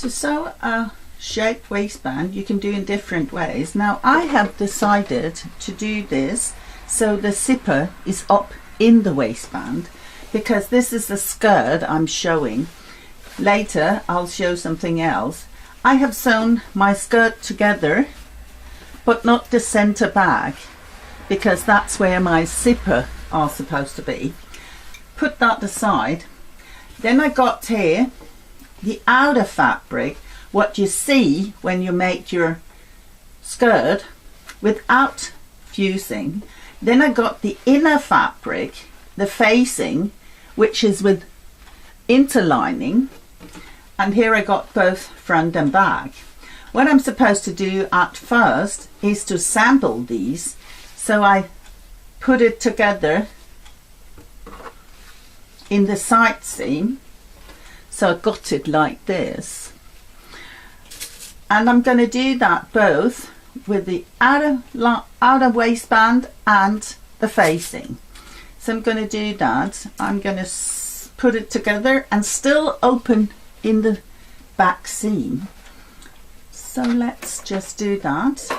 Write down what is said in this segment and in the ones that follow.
To sew a shaped waistband you can do in different ways. Now I have decided to do this so the zipper is up in the waistband, because this is the skirt I'm showing. Later I'll show something else. I have sewn my skirt together but not the center bag, because that's where my zipper are supposed to be. Put that aside. Then I got here the outer fabric, what you see when you make your skirt without fusing. Then I got the inner fabric, the facing, which is with interlining, and here I got both front and back. What I'm supposed to do at first is to sample these, so I put it together in the side seam, so I got it like this. And I'm going to do that both with the outer waistband and the facing. So I'm going to do that. I'm going to put it together and still open in the back seam. So let's just do that.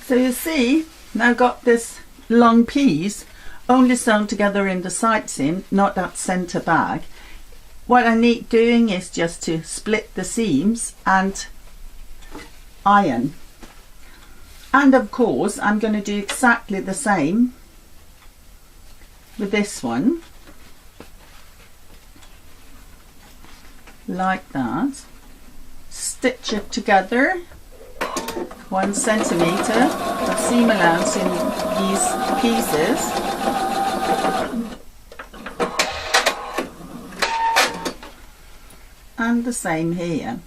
So you see, now I've got this long piece only sewn together in the side seam, not that center bag. What I need doing is just to split the seams and iron. And of course I'm going to do exactly the same with this one, like that. Stitch it together, 1 centimeter of seam allowance in these pieces, and the same here.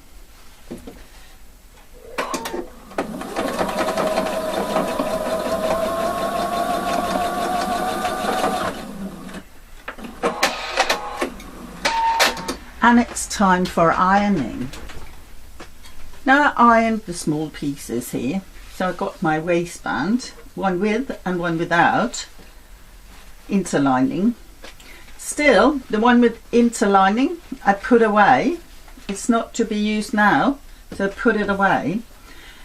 And it's time for ironing. Now I ironed the small pieces here, so I got my waistband, one with and one without interlining. Still, the one with interlining I put away. It's not to be used now, so I put it away.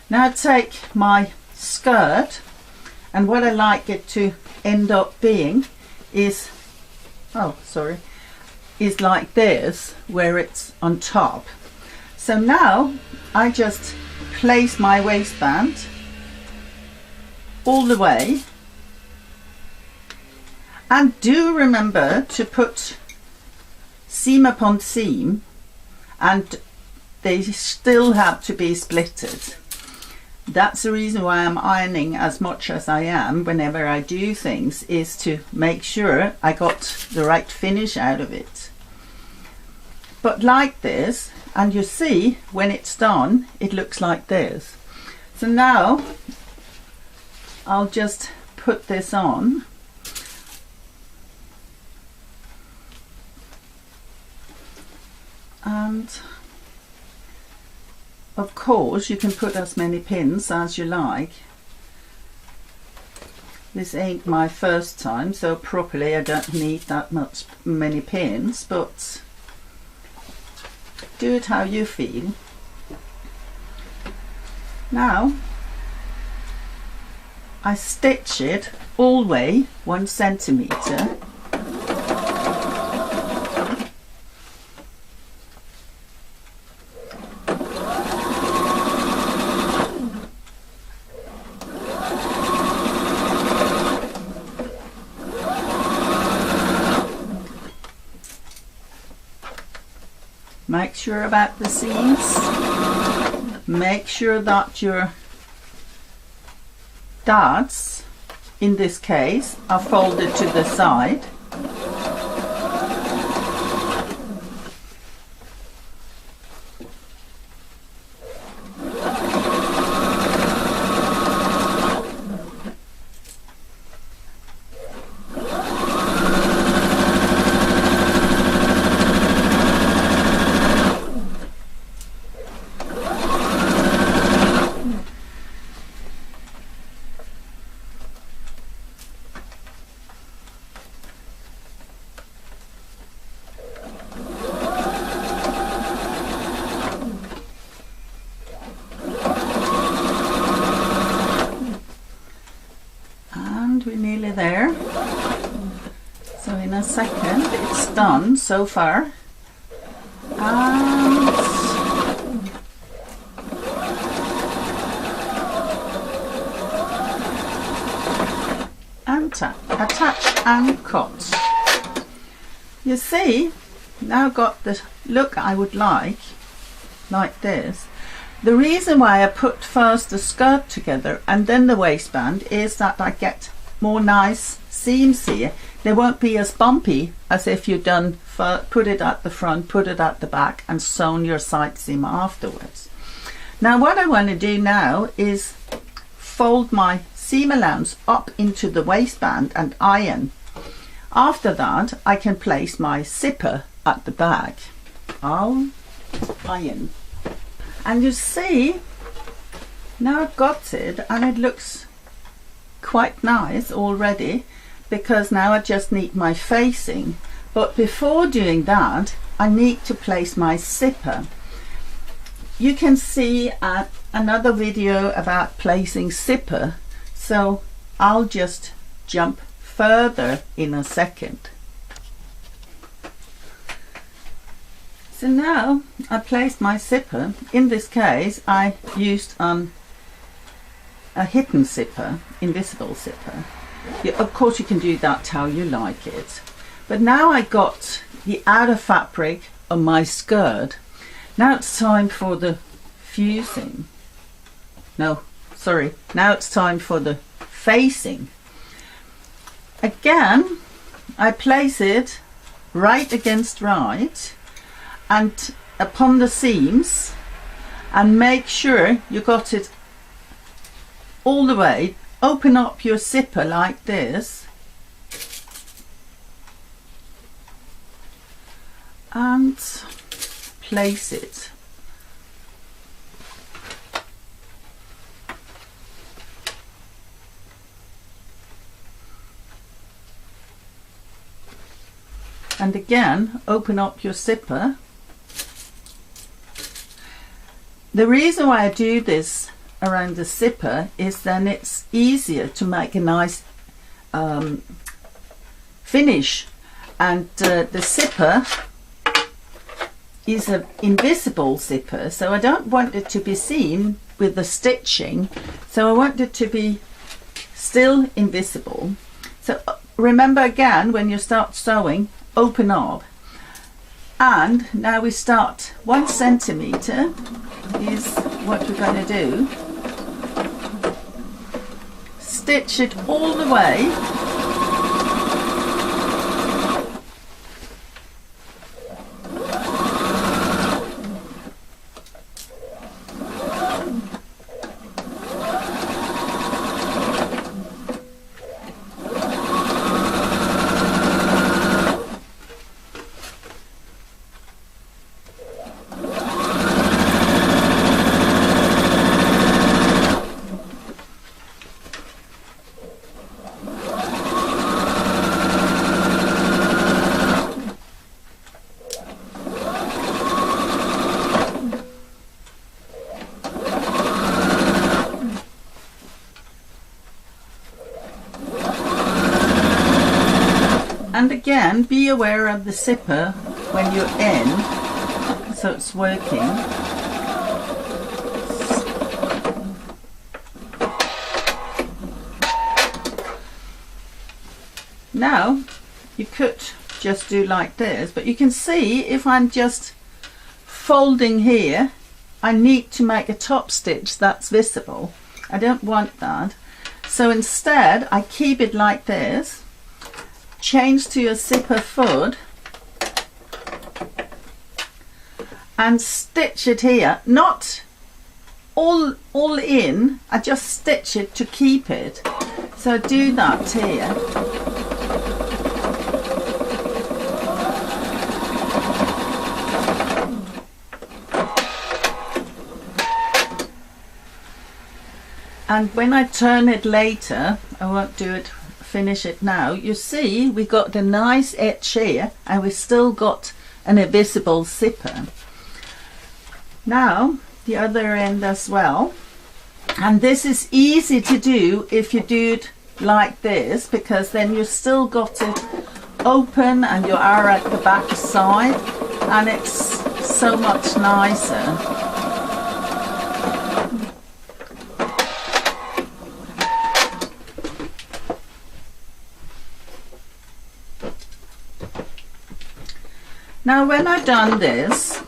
Now I take my skirt, and what I like it to end up being is, is like this, where it's on top. So now I just place my waistband all the way, and do remember to put seam upon seam, and they still have to be splitted. That's the reason why I'm ironing as much as I am whenever I do things, is to make sure I got the right finish out of it. But like this, and you see when it's done it looks like this. So now I'll just put this on, and of course you can put as many pins as you like. This ain't my first time, so properly I don't need that many pins, but do it how you feel. Now I stitch it all the way 1 centimeter. Make sure about the seams. Make sure that your darts, in this case, are folded to the side. and we're nearly there. So in a second it's done so far. And attach and cut. You see, now got the look I would like this. The reason why I put first the skirt together and then the waistband is that I get more nice seams here. They won't be as bumpy as if you've done put it at the front, put it at the back and sewn your side seam afterwards. Now what I want to do now is fold my seam allowance up into the waistband and iron. After that I can place my zipper at the back. I'll iron. And you see, now I've got it and it looks quite nice already, because now I just need my facing. But before doing that, I need to place my zipper. You can see another video about placing zipper, so I'll just jump further in a second. So now I placed my zipper. In this case I used a hidden zipper, invisible zipper. Of course you can do that how you like it. But now I got the outer fabric on my skirt. Now it's time for the fusing. No, sorry. Now it's time for the facing. Again, I place it right against right and upon the seams, and make sure you got it all the way. Open up your zipper like this and place it. And again, open up your zipper. The reason why I do this around the zipper is then it's easier to make a nice finish, and the zipper is an invisible zipper, so I don't want it to be seen with the stitching, so I want it to be still invisible. So remember again, when you start sewing, open up. And now we start 1 centimeter is what we're going to do. Stitch it all the way. And again, be aware of the zipper when you're in, so it's working. Now, you could just do like this, but you can see if I'm just folding here, I need to make a top stitch that's visible. I don't want that. So instead, I keep it like this. Change to a zipper foot and stitch it here, not all in, I just stitch it to keep it. So do that here. And when I turn it later, I won't do it, finish it now, you see we got the nice edge here and we still got an invisible zipper. Now the other end as well, and this is easy to do if you do it like this, because then you still got it open and you are at the back side, and it's so much nicer. Now when I've done this,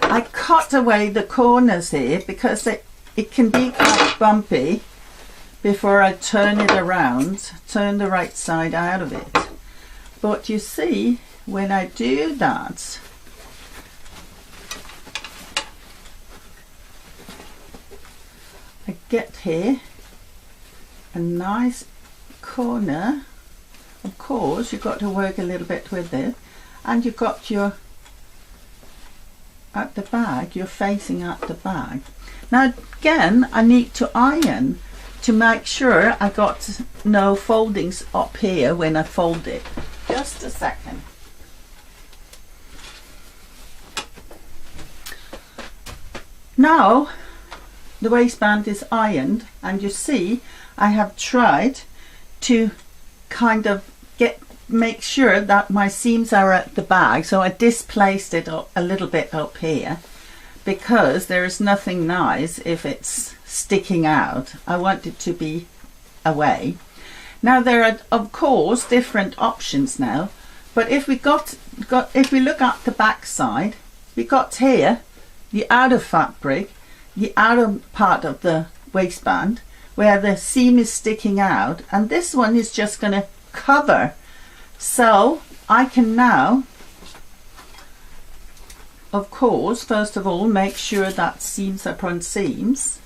I cut away the corners here because it can be quite bumpy before I turn it around, turn the right side out of it. But you see, when I do that, I get here a nice corner. Of course, you've got to work a little bit with it, and you've got your, at the back, you're facing at the back. Now again, I need to iron to make sure I got no foldings up here when I fold it. Just a second. Now the waistband is ironed, and you see I have tried to kind of make sure that my seams are at the back, so I displaced it a little bit up here, because there is nothing nice if it's sticking out. I want it to be away. Now there are of course different options now, but if we if we look at the back side, we got here the outer fabric, the outer part of the waistband where the seam is sticking out, and this one is just going to cover. So I can now, of course, first of all make sure that seams are front seams.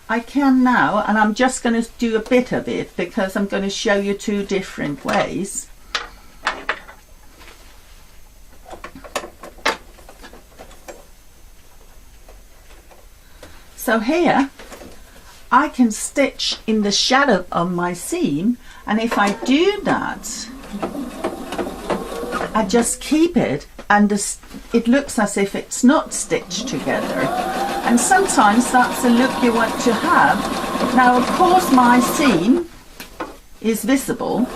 I can now, and I'm just going to do a bit of it because I'm going to show you two different ways. So here I can stitch in the shadow of my seam, and if I do that, I just keep it, and it looks as if it's not stitched together. And sometimes that's the look you want to have. Now of course my seam is visible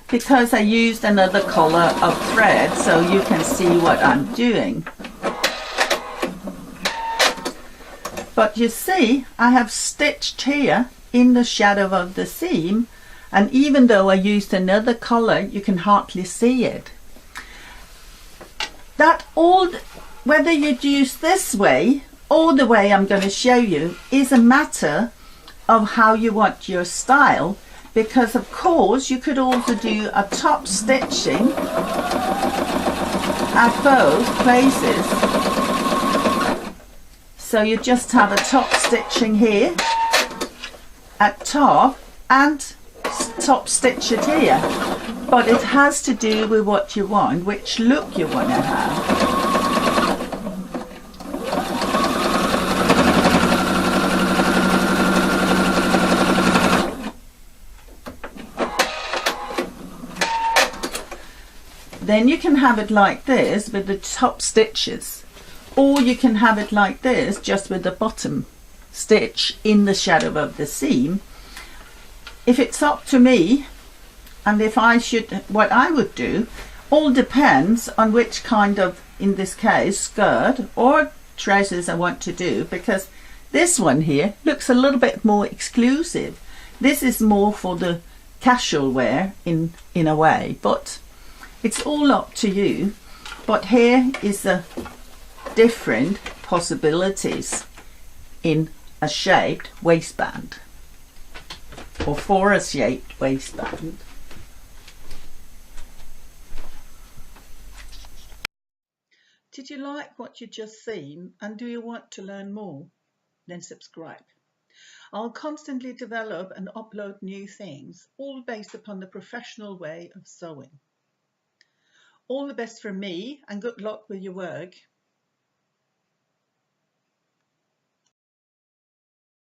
because I used another colour of thread, so you can see what I'm doing. But you see, I have stitched here in the shadow of the seam, and even though I used another colour, you can hardly see it. That all, whether you use this way or the way I'm going to show you, is a matter of how you want your style, because of course you could also do a top stitching at both places. So you just have a top stitching here at top and top stitch it here, but it has to do with what you want, which look you want to have. Then you can have it like this with the top stitches, or you can have it like this just with the bottom stitch in the shadow of the seam. If it's up to me, and if I should, what I would do, all depends on which kind of, in this case, skirt or trousers I want to do, because this one here looks a little bit more exclusive. This is more for the casual wear in a way, but it's all up to you. But here is the different possibilities in a shaped waistband, or for a shaped waistband. Did you like what you just seen, and do you want to learn more? Then subscribe. I'll constantly develop and upload new things, all based upon the professional way of sewing. All the best from me, and good luck with your work.